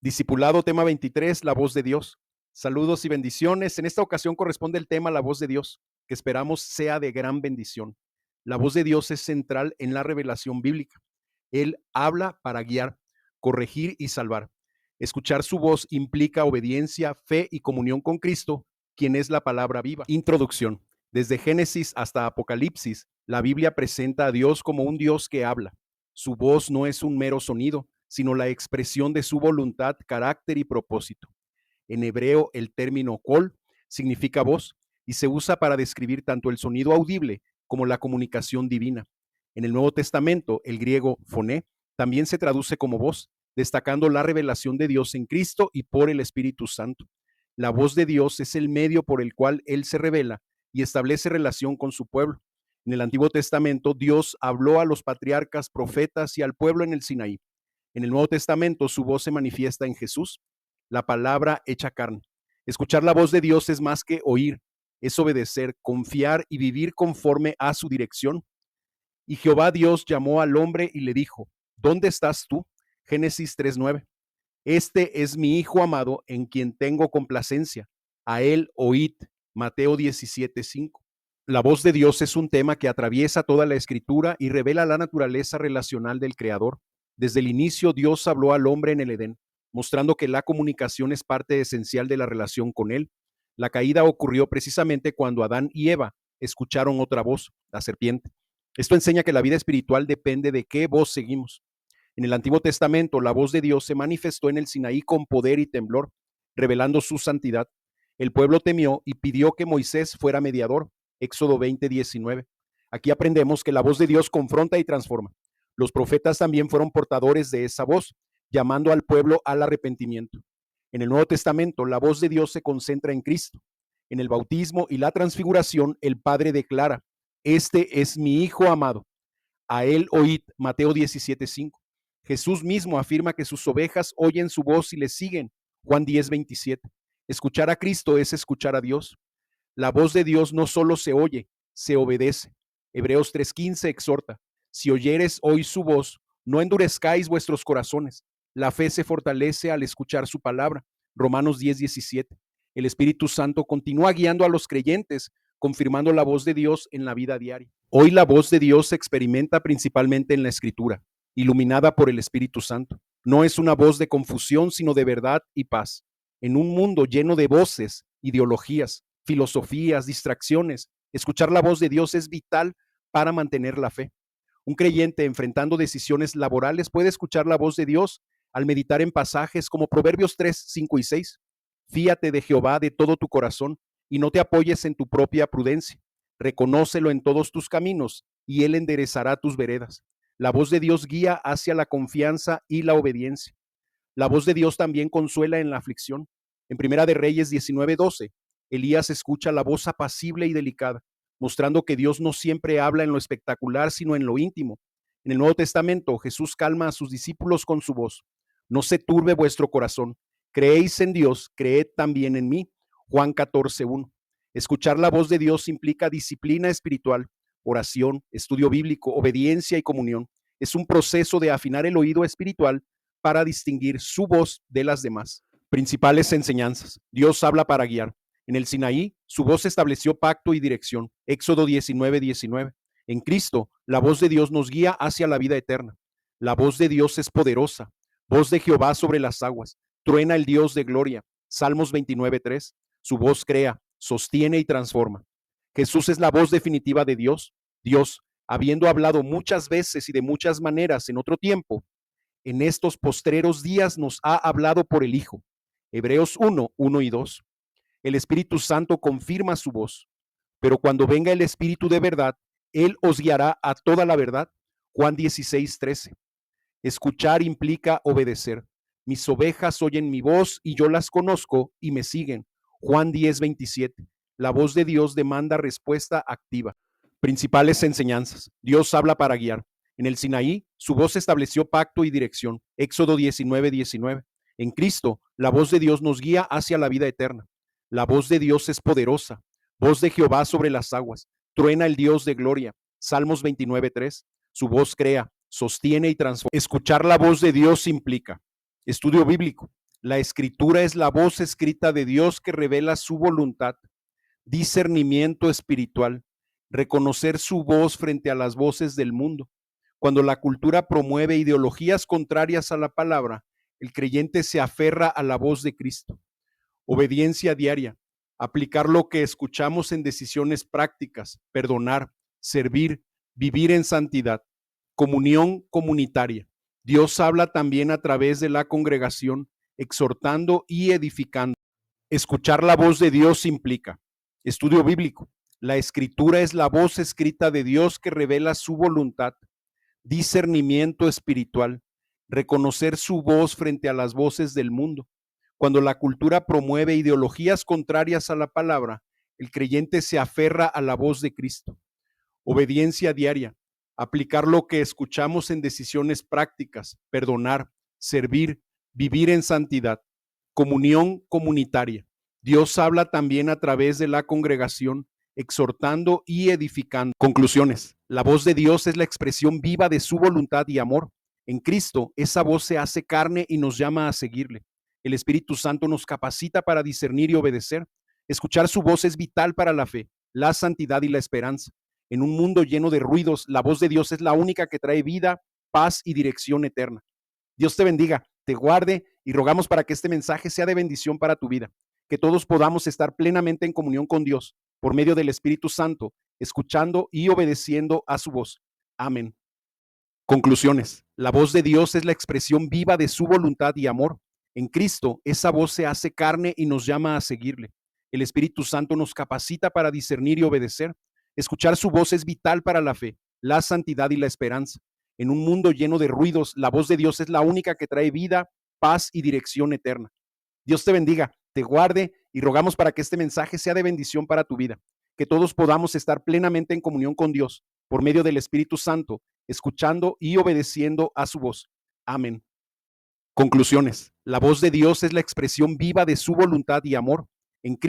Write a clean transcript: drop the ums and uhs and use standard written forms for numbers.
Discipulado, tema 23, la voz de Dios. Saludos y bendiciones. En esta ocasión corresponde el tema la voz de Dios, que esperamos sea de gran bendición. La voz de Dios es central en la revelación bíblica. Él habla para guiar, corregir y salvar. Escuchar su voz implica obediencia, fe y comunión con Cristo, quien es la palabra viva. Introducción. Desde Génesis hasta Apocalipsis, la Biblia presenta a Dios como un Dios que habla. Su voz no es un mero sonido, sino la expresión de su voluntad, carácter y propósito. En hebreo, el término kol significa voz y se usa para describir tanto el sonido audible como la comunicación divina. En el Nuevo Testamento, el griego foné también se traduce como voz, destacando la revelación de Dios en Cristo y por el Espíritu Santo. La voz de Dios es el medio por el cual Él se revela y establece relación con su pueblo. En el Antiguo Testamento, Dios habló a los patriarcas, profetas y al pueblo en el Sinaí. En el Nuevo Testamento, su voz se manifiesta en Jesús, la palabra hecha carne. Escuchar la voz de Dios es más que oír, es obedecer, confiar y vivir conforme a su dirección. Y Jehová Dios llamó al hombre y le dijo, ¿dónde estás tú? Génesis 3:9. Este es mi Hijo amado en quien tengo complacencia. A él oíd. Mateo 17:5. La voz de Dios es un tema que atraviesa toda la Escritura y revela la naturaleza relacional del Creador. Desde el inicio, Dios habló al hombre en el Edén, mostrando que la comunicación es parte esencial de la relación con Él. La caída ocurrió precisamente cuando Adán y Eva escucharon otra voz, la serpiente. Esto enseña que la vida espiritual depende de qué voz seguimos. En el Antiguo Testamento, la voz de Dios se manifestó en el Sinaí con poder y temblor, revelando su santidad. El pueblo temió y pidió que Moisés fuera mediador. Éxodo 20:19. Aquí aprendemos que la voz de Dios confronta y transforma. Los profetas también fueron portadores de esa voz, llamando al pueblo al arrepentimiento. En el Nuevo Testamento, la voz de Dios se concentra en Cristo. En el bautismo y la transfiguración, el Padre declara, este es mi Hijo amado. A él oíd. Mateo 17:5. Jesús mismo afirma que sus ovejas oyen su voz y le siguen. Juan 10:27. Escuchar a Cristo es escuchar a Dios. La voz de Dios no solo se oye, se obedece. Hebreos 3:15 exhorta, si oyeres hoy su voz, no endurezcáis vuestros corazones. La fe se fortalece al escuchar su palabra. Romanos 10:17. El Espíritu Santo continúa guiando a los creyentes, confirmando la voz de Dios en la vida diaria. Hoy la voz de Dios se experimenta principalmente en la Escritura, iluminada por el Espíritu Santo. No es una voz de confusión, sino de verdad y paz. En un mundo lleno de voces, ideologías, filosofías, distracciones, escuchar la voz de Dios es vital para mantener la fe. Un creyente enfrentando decisiones laborales puede escuchar la voz de Dios al meditar en pasajes como Proverbios 3, 5 y 6. Fíate de Jehová de todo tu corazón y no te apoyes en tu propia prudencia. Reconócelo en todos tus caminos y él enderezará tus veredas. La voz de Dios guía hacia la confianza y la obediencia. La voz de Dios también consuela en la aflicción. En Primera de Reyes 19:12, Elías escucha la voz apacible y delicada, mostrando que Dios no siempre habla en lo espectacular, sino en lo íntimo. En el Nuevo Testamento, Jesús calma a sus discípulos con su voz. No se turbe vuestro corazón. Creéis en Dios, creed también en mí. Juan 14:1. Escuchar la voz de Dios implica disciplina espiritual, oración, estudio bíblico, obediencia y comunión. Es un proceso de afinar el oído espiritual para distinguir su voz de las demás. Principales enseñanzas. Dios habla para guiar. En el Sinaí, su voz estableció pacto y dirección. Éxodo 19:19. En Cristo, la voz de Dios nos guía hacia la vida eterna. La voz de Dios es poderosa. Voz de Jehová sobre las aguas. Truena el Dios de gloria. Salmos 29:3. Su voz crea, sostiene y transforma. Jesús es la voz definitiva de Dios. Dios, habiendo hablado muchas veces y de muchas maneras en otro tiempo, en estos postreros días nos ha hablado por el Hijo. Hebreos 1, 1 y 2. El Espíritu Santo confirma su voz, pero cuando venga el Espíritu de verdad, Él os guiará a toda la verdad. Juan 16, 13. Escuchar implica obedecer. Mis ovejas oyen mi voz y yo las conozco y me siguen. Juan 10, 27. La voz de Dios demanda respuesta activa. Principales enseñanzas. Dios habla para guiar. En el Sinaí, su voz estableció pacto y dirección. Éxodo 19, 19. En Cristo, la voz de Dios nos guía hacia la vida eterna. La voz de Dios es poderosa. Voz de Jehová sobre las aguas. Truena el Dios de gloria. Salmos 29, 3. Su voz crea, sostiene y transforma. Escuchar la voz de Dios implica estudio bíblico, La Escritura es la voz escrita de Dios que revela su voluntad, discernimiento espiritual, reconocer su voz frente a las voces del mundo. Cuando la cultura promueve ideologías contrarias a la palabra, el creyente se aferra a la voz de Cristo. Obediencia diaria, aplicar lo que escuchamos en decisiones prácticas, perdonar, servir, vivir en santidad. Comunión comunitaria. Dios habla también a través de la congregación, exhortando y edificando. Escuchar la voz de Dios implica estudio bíblico. La Escritura es la voz escrita de Dios que revela su voluntad, discernimiento espiritual, reconocer su voz frente a las voces del mundo. Cuando la cultura promueve ideologías contrarias a la palabra, el creyente se aferra a la voz de Cristo. Obediencia diaria, aplicar lo que escuchamos en decisiones prácticas, perdonar, servir, vivir en santidad. Comunión comunitaria. Dios habla también a través de la congregación, exhortando y edificando. Conclusiones. La voz de Dios es la expresión viva de su voluntad y amor. En Cristo, esa voz se hace carne y nos llama a seguirle. El Espíritu Santo nos capacita para discernir y obedecer. Escuchar su voz es vital para la fe, la santidad y la esperanza. En un mundo lleno de ruidos, la voz de Dios es la única que trae vida, paz y dirección eterna. Dios te bendiga, te guarde y rogamos para que este mensaje sea de bendición para tu vida, que todos podamos estar plenamente en comunión con Dios por medio del Espíritu Santo, escuchando y obedeciendo a su voz. Amén. Conclusiones. La voz de Dios es la expresión viva de su voluntad y amor. En Cristo, esa voz se hace carne y nos llama a seguirle. El Espíritu Santo nos capacita para discernir y obedecer. Escuchar su voz es vital para la fe, la santidad y la esperanza. En un mundo lleno de ruidos, la voz de Dios es la única que trae vida, paz y dirección eterna. Dios te bendiga, te guarde y rogamos para que este mensaje sea de bendición para tu vida, que todos podamos estar plenamente en comunión con Dios por medio del Espíritu Santo, escuchando y obedeciendo a su voz. Amén. Conclusiones. La voz de Dios es la expresión viva de su voluntad y amor. En Cristo